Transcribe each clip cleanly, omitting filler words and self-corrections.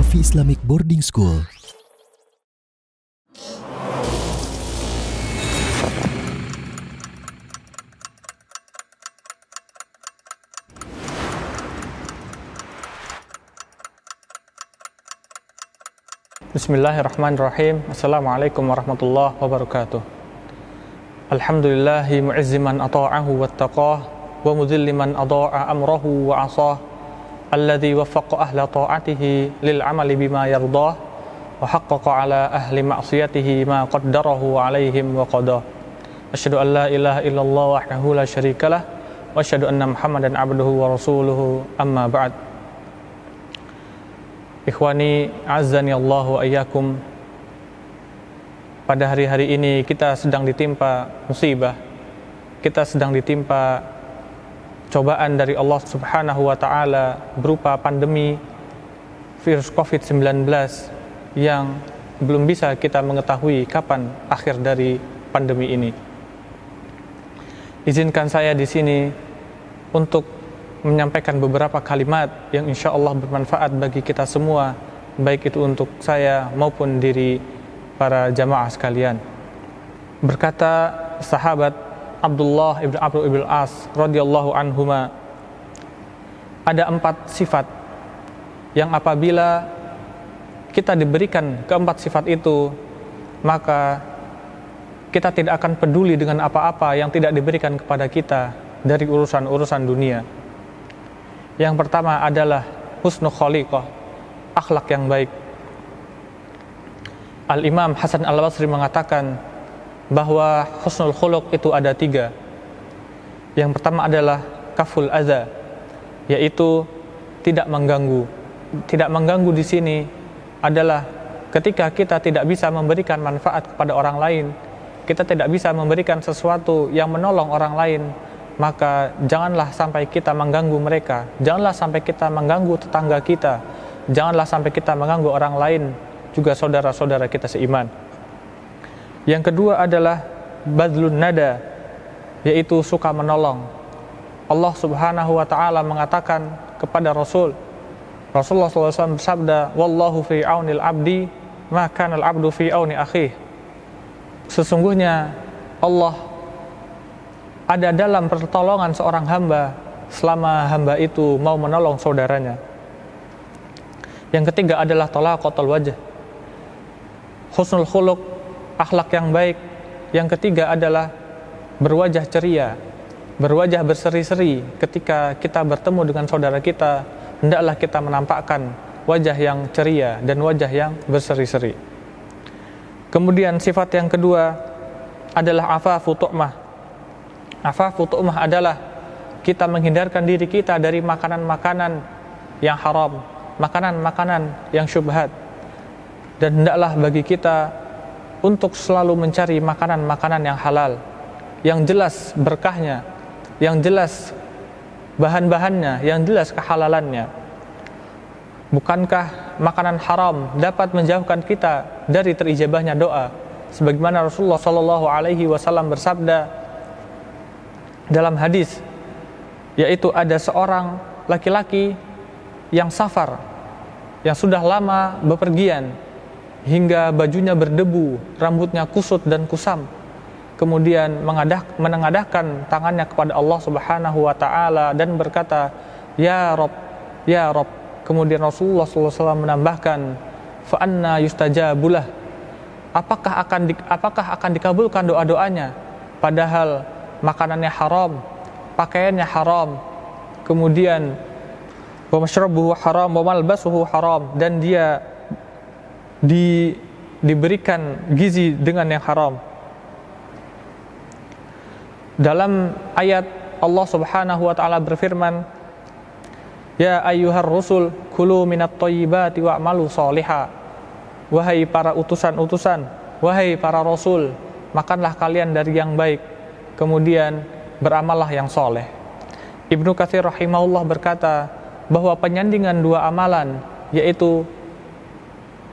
Safi Islamic Boarding School. Bismillahirrahmanirrahim. Assalamualaikum warahmatullahi wabarakatuh. Alhamdulillahi mu'izzi man ata'ahu wattaqah wa mudhilli man adha'a amrahu wa 'asah. Alladzi waffaqa ahla ta'atihi lil 'amali bima yardah wa haqqaqa 'ala ahli ma'siyatihi ma qaddarahu 'alaihim wa qadah. Asyhadu an la ilaha illallah wahdahu la syarikalah wa asyhadu anna Muhammadan 'abduhu wa rasuluhu, amma ba'd. Ikhwani azzani Allah wa iyyakum. Pada hari-hari ini kita sedang ditimpa musibah. Kita sedang ditimpa cobaan dari Allah Subhanahu wa taala berupa pandemi virus Covid-19 yang belum bisa kita mengetahui kapan akhir dari pandemi ini. Izinkan saya di sini untuk menyampaikan beberapa kalimat yang insya Allah bermanfaat bagi kita semua, baik itu untuk saya maupun diri para jamaah sekalian. Berkata sahabat Abdullah ibn Amr ibn As radhiyallahu anhuma, ada 4 sifat yang apabila kita diberikan keempat sifat itu, maka kita tidak akan peduli dengan apa-apa yang tidak diberikan kepada kita dari urusan-urusan dunia. Yang pertama adalah husnul khaliqah, akhlak yang baik. Al-Imam Hasan Al-Basri mengatakan bahwa husnul khuluq itu ada 3. Yang pertama adalah kaful adza, yaitu tidak mengganggu. Tidak mengganggu di sini adalah ketika kita tidak bisa memberikan manfaat kepada orang lain, kita tidak bisa memberikan sesuatu yang menolong orang lain, maka janganlah sampai kita mengganggu mereka, janganlah sampai kita mengganggu tetangga kita, janganlah sampai kita mengganggu orang lain, juga saudara-saudara kita seiman. Yang kedua adalah badlun nada, yaitu suka menolong. Allah Subhanahu wa taala mengatakan kepada Rasulullah SAW bersabda, wallahu fi aunil abdi ma kana al abdu fi auni akhih. Sesungguhnya Allah ada dalam pertolongan seorang hamba selama hamba itu mau menolong saudaranya. Yang ketiga adalah talaqatul wajh, husnul khuluq, akhlak yang baik. Yang ketiga adalah berwajah ceria, berwajah berseri-seri. Ketika kita bertemu dengan saudara kita, hendaklah kita menampakkan wajah yang ceria dan wajah yang berseri-seri. Kemudian sifat yang kedua adalah afafu tu'mah. Afafu tu'mah adalah kita menghindarkan diri kita dari makanan-makanan yang haram, makanan-makanan yang syubhat. Dan hendaklah bagi kita untuk selalu mencari makanan-makanan yang halal, yang jelas berkahnya, yang jelas bahan-bahannya, yang jelas kehalalannya. Bukankah makanan haram dapat menjauhkan kita dari terijabahnya doa? Sebagaimana Rasulullah SAW bersabda dalam hadis, yaitu ada seorang laki-laki yang safar, yang sudah lama bepergian hingga bajunya berdebu, rambutnya kusut dan kusam, kemudian menengadahkan tangannya kepada Allah Subhanahu wa taala dan berkata, ya Rob, ya Rob. Kemudian Rasulullah SAW menambahkan, fa anna yustajabulah, apakah akan dikabulkan doa-doanya, padahal makanannya haram, pakaiannya haram, kemudian wa mashrabuhu haram wa malbasuhu haram, dan dia diberikan gizi dengan yang haram. Dalam ayat Allah Subhanahu wa taala berfirman, ya ayyuhar rusul kulu minat thayyibati wa'malu sholiha. Wahai para utusan-utusan, wahai para rasul, makanlah kalian dari yang baik, kemudian beramallah yang soleh. Ibnu Katsir rahimahullah berkata bahwa penyandingan 2 amalan, yaitu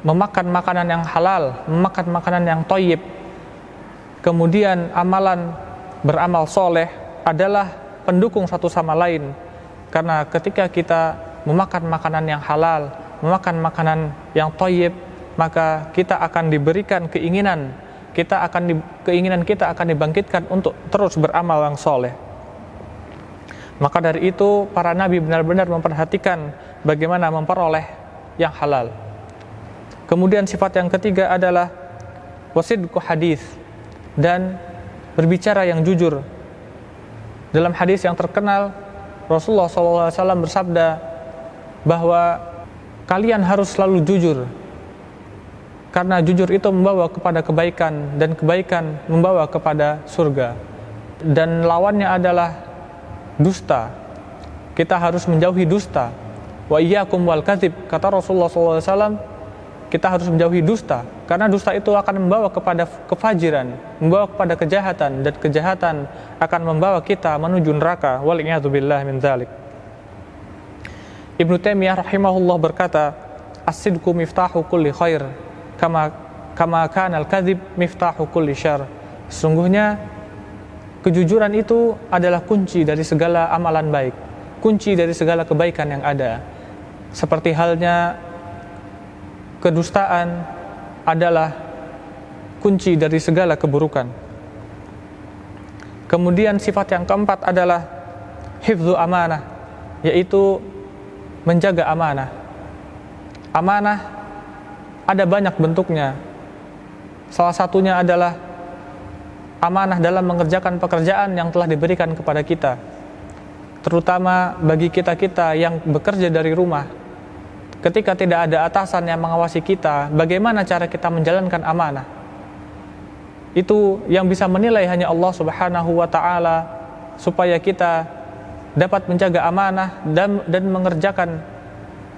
memakan makanan yang halal, memakan makanan yang thayyib, kemudian amalan beramal soleh, adalah pendukung satu sama lain. Karena ketika kita memakan makanan yang halal, memakan makanan yang thayyib, maka kita akan diberikan keinginan kita akan dibangkitkan untuk terus beramal yang soleh. Maka dari itu para nabi benar-benar memperhatikan bagaimana memperoleh yang halal. Kemudian sifat yang ketiga adalah wasidqu hadis, dan berbicara yang jujur. Dalam hadis yang terkenal, Rasulullah SAW bersabda bahwa kalian harus selalu jujur, karena jujur itu membawa kepada kebaikan, dan kebaikan membawa kepada surga. Dan lawannya adalah dusta. Kita harus menjauhi dusta. Wa iyyakum wal kadzib, kata Rasulullah SAW, kita harus menjauhi dusta, karena dusta itu akan membawa kepada kefajiran, membawa kepada kejahatan, dan kejahatan akan membawa kita menuju neraka. Wal'iyadzubillah min dzalik. Ibnu Taimiyah rahimahullah berkata, as-sidqu miftahu kulli khair, kama kana al-kadzib miftahu kulli syarr. Sesungguhnya kejujuran itu adalah kunci dari segala amalan baik, kunci dari segala kebaikan yang ada. Seperti halnya kedustaan adalah kunci dari segala keburukan. Kemudian sifat yang keempat adalah hifdzu amanah, yaitu menjaga amanah. Amanah ada banyak bentuknya. Salah satunya adalah amanah dalam mengerjakan pekerjaan yang telah diberikan kepada kita, terutama bagi kita-kita yang bekerja dari rumah. Ketika tidak ada atasan yang mengawasi kita, bagaimana cara kita menjalankan amanah? Itu yang bisa menilai hanya Allah Subhanahu wa ta'ala, supaya kita dapat menjaga amanah dan mengerjakan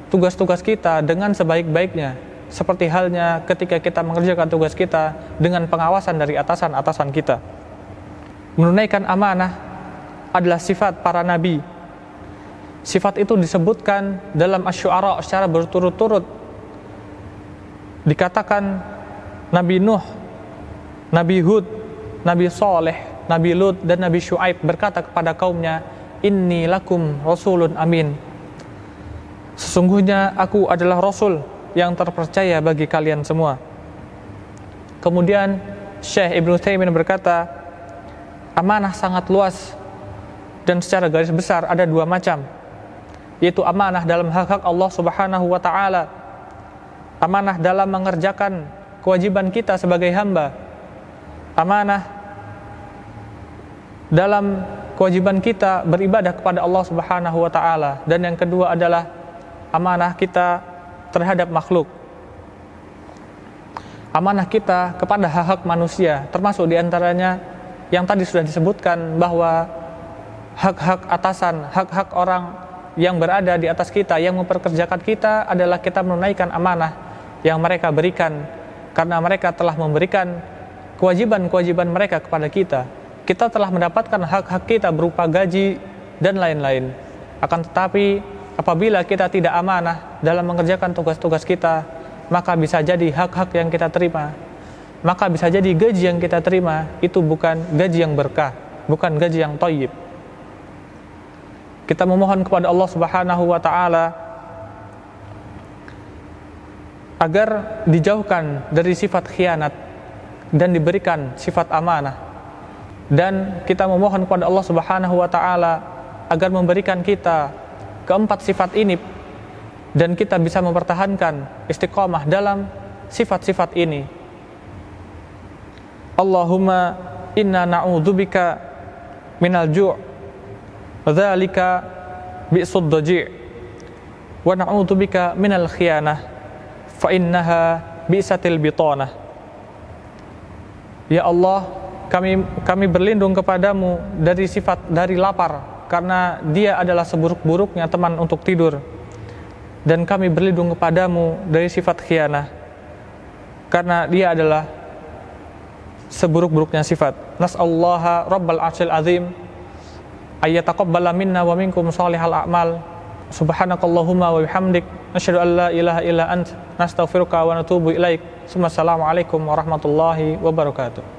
tugas-tugas kita dengan sebaik-baiknya, seperti halnya ketika kita mengerjakan tugas kita dengan pengawasan dari atasan-atasan kita. Menunaikan amanah adalah sifat para nabi. Sifat itu disebutkan dalam Asy-Syu'ara secara berturut-turut. Dikatakan Nabi Nuh, Nabi Hud, Nabi Saleh, Nabi Lut, dan Nabi Syu'aib berkata kepada kaumnya, inni lakum rasulun amin. Sesungguhnya aku adalah rasul yang terpercaya bagi kalian semua. Kemudian Syekh Ibnu Taimiyah berkata, amanah sangat luas, dan secara garis besar ada dua macam, yaitu amanah dalam hak-hak Allah Subhanahu wa ta'ala, amanah dalam mengerjakan kewajiban kita sebagai hamba, amanah dalam kewajiban kita beribadah kepada Allah Subhanahu wa ta'ala, dan yang kedua adalah amanah kita terhadap makhluk. Amanah kita kepada hak-hak manusia, termasuk diantaranya yang tadi sudah disebutkan, bahwa hak-hak atasan, hak-hak orang yang berada di atas kita, yang memperkerjakan kita, adalah kita menunaikan amanah yang mereka berikan, karena mereka telah memberikan kewajiban-kewajiban mereka kepada kita. Kita telah mendapatkan hak-hak kita berupa gaji dan lain-lain. Akan tetapi apabila kita tidak amanah dalam mengerjakan tugas-tugas kita, maka bisa jadi hak-hak yang kita terima, maka bisa jadi gaji yang kita terima itu bukan gaji yang berkah, bukan gaji yang thayyib. Kita memohon kepada Allah Subhanahu wa ta'ala agar dijauhkan dari sifat khianat dan diberikan sifat amanah. Dan kita memohon kepada Allah Subhanahu wa ta'ala agar memberikan kita keempat sifat ini, dan kita bisa mempertahankan istiqomah dalam sifat-sifat ini. Allahumma inna na'udzubika minal ju' dzalika bi'sud daji' wa na'udzubika minal khiyanah fa innaha bi'satil bitanah. Ya Allah, kami berlindung kepadamu dari lapar, karena dia adalah seburuk-buruknya teman untuk tidur. Dan kami berlindung kepadamu dari sifat khianah, karena dia adalah seburuk-buruknya sifat. Nas'allaha rabbal arsyil azim ayyataqabbala minna wa minkum shalihal a'mal. Subhanakallahumma wa bihamdik nasyhadu an la ilaha illa ant nastaghfiruka wa natubu ilaik. Assalamualaikum warahmatullahi wabarakatuh.